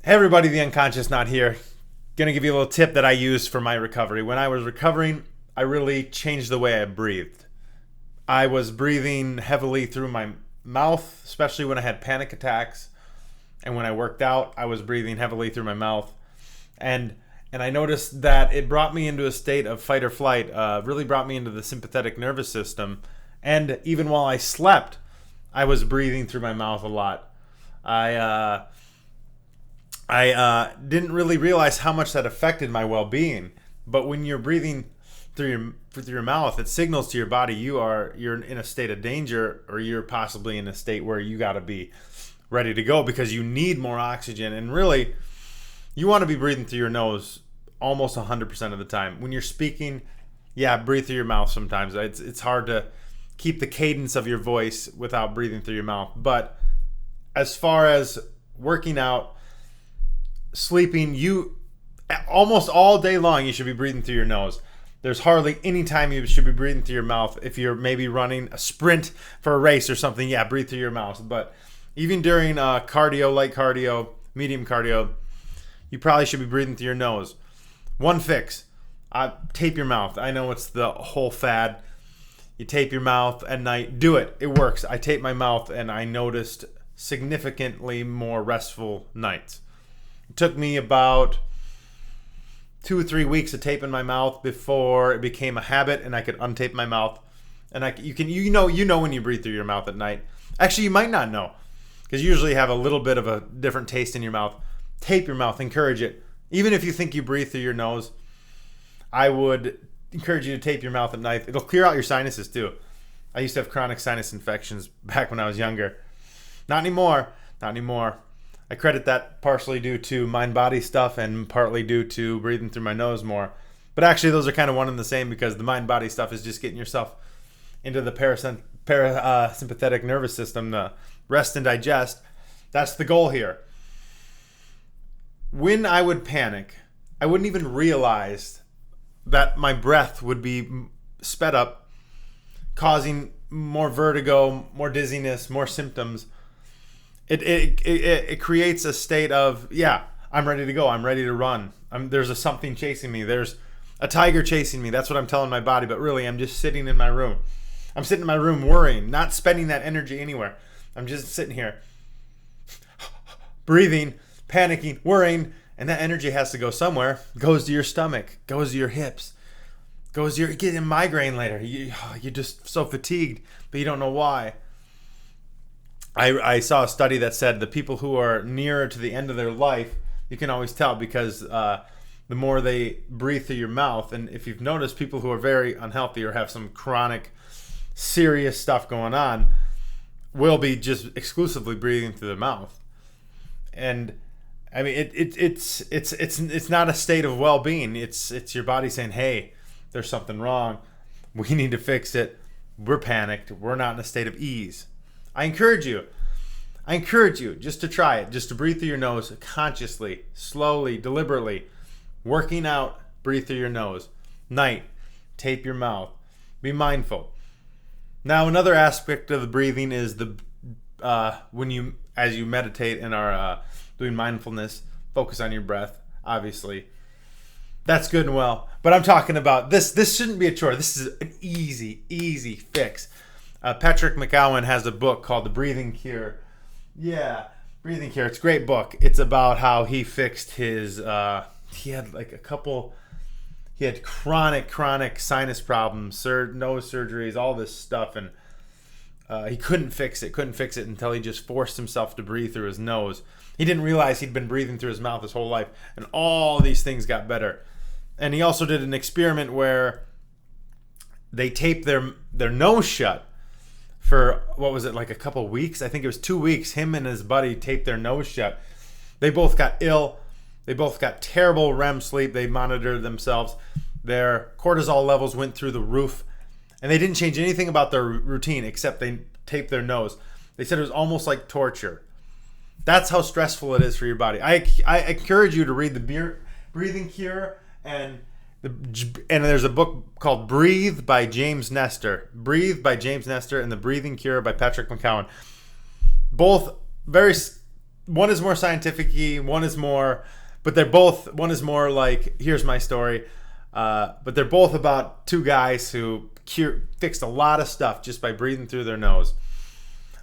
Hey everybody, the unconscious not here. Gonna give you a little tip that I used for my recovery. When I was recovering, I really changed the way I breathed. I was breathing heavily through my mouth, especially when I had panic attacks. And when I worked out, I was breathing heavily through my mouth. And I noticed that it brought me into a state of fight or flight, really brought me into the sympathetic nervous system. And even while I slept, I was breathing through my mouth a lot. I didn't really realize how much that affected my well-being. But when you're breathing through your mouth, it signals to your body you're in a state of danger, or you're possibly in a state where you got to be ready to go because you need more oxygen. And really, you want to be breathing through your nose almost 100% of the time. When you're speaking, yeah, breathe through your mouth sometimes. It's hard to keep the cadence of your voice without breathing through your mouth. But as far as working out, sleeping, you almost all day long you should be breathing through your nose. There's hardly any time you should be breathing through your mouth. If you're maybe running a sprint for a race or something, yeah, breathe through your mouth. But even during cardio, light cardio, medium cardio, you probably should be breathing through your nose. One fix: tape your mouth. I know it's the whole fad. You tape your mouth at night. Do it. It works. I taped my mouth and I noticed significantly more restful nights. It took me about 2 or 3 weeks of taping my mouth before it became a habit and I could untape my mouth. And you know when you breathe through your mouth at night. Actually, you might not know because you usually have a little bit of a different taste in your mouth. Tape your mouth. Encourage it. Even if you think you breathe through your nose, I would encourage you to tape your mouth at night. It'll clear out your sinuses too. I used to have chronic sinus infections back when I was younger. Not anymore. Not anymore. I credit that partially due to Mindbody stuff and partly due to breathing through my nose more. But actually, those are kind of one and the same because the Mindbody stuff is just getting yourself into the parasympathetic nervous system, the rest and digest. That's the goal here. When I would panic, I wouldn't even realize that my breath would be sped up, causing more vertigo, more dizziness, more symptoms. It creates a state of, yeah, I'm ready to go. I'm ready to run. There's something chasing me. There's a tiger chasing me. That's what I'm telling my body. But really, I'm just sitting in my room. I'm sitting in my room worrying, not spending that energy anywhere. I'm just sitting here breathing, panicking, worrying, and that energy has to go somewhere. It goes to your stomach, goes to your hips, goes to your getting a migraine later. You're just so fatigued, but you don't know why. I saw a study that said the people who are nearer to the end of their life, you can always tell because the more they breathe through your mouth. And if you've noticed, people who are very unhealthy or have some chronic, serious stuff going on will be just exclusively breathing through their mouth. And I mean, it's not a state of well-being. It's your body saying, hey, there's something wrong. We need to fix it. We're panicked. We're not in a state of ease. I encourage you just to try it, just to breathe through your nose consciously, slowly, deliberately. Working out, breathe through your nose. Night, tape your mouth. Be mindful. Now, another aspect of the breathing is as you meditate and are doing mindfulness, focus on your breath, obviously. That's good and well. But I'm talking about this. This shouldn't be a chore. This is an easy fix. Patrick McGowan has a book called The Breathing Cure. Yeah, Breathing Cure. It's a great book. It's about how he fixed his, he had chronic sinus problems, nose surgeries, all this stuff. And he couldn't fix it until he just forced himself to breathe through his nose. He didn't realize he'd been breathing through his mouth his whole life. And all these things got better. And he also did an experiment where they taped their nose shut for, what was it, like a couple weeks? I think it was 2 weeks. Him and his buddy taped their nose shut. They both got ill. They both got terrible REM sleep. They monitored themselves. Their cortisol levels went through the roof. And they didn't change anything about their routine except they taped their nose. They said it was almost like torture. That's how stressful it is for your body. I encourage you to read The Breathing Cure and there's a book called Breathe by James Nestor. Breathe by James Nestor and The Breathing Cure by Patrick McGowan. Both very one is more scientific-y, one is more, but they're both, one is more like, here's my story. But they're both about two guys who fixed a lot of stuff just by breathing through their nose.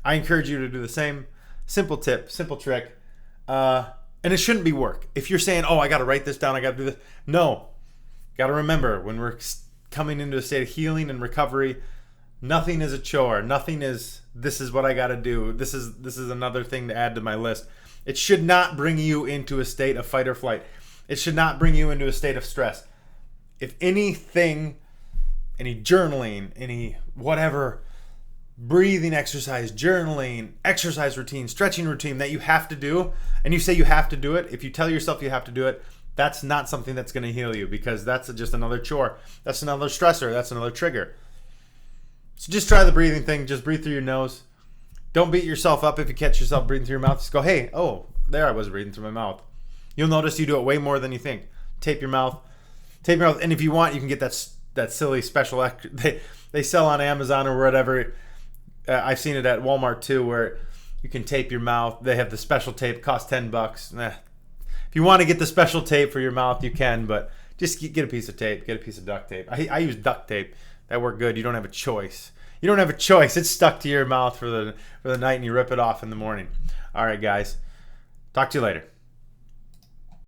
I encourage you to do the same. Simple tip, simple trick. And it shouldn't be work. If you're saying, oh, I got to write this down, I got to do this. No. Got to remember, when we're coming into a state of healing and recovery, nothing is a chore. Nothing is, this is what I got to do. This is another thing to add to my list. It should not bring you into a state of fight or flight. It should not bring you into a state of stress. If anything, any journaling, any whatever, breathing exercise, journaling, exercise routine, stretching routine that you have to do, and you say you have to do it, if you tell yourself you have to do it, that's not something that's going to heal you, because that's just another chore. That's another stressor. That's another trigger. So just try the breathing thing. Just breathe through your nose. Don't beat yourself up if you catch yourself breathing through your mouth. Just go, hey, oh, there I was breathing through my mouth. You'll notice you do it way more than you think. Tape your mouth. And if you want, you can get that silly special they sell on Amazon or whatever. I've seen it at Walmart too, where you can tape your mouth. They have the special tape, costs $10. If you want to get the special tape for your mouth, you can, but just get a piece of tape, get a piece of duct tape. I use duct tape. That worked good. You don't have a choice. You don't have a choice. It's stuck to your mouth for the night, and you rip it off in the morning. All right, guys. Talk to you later.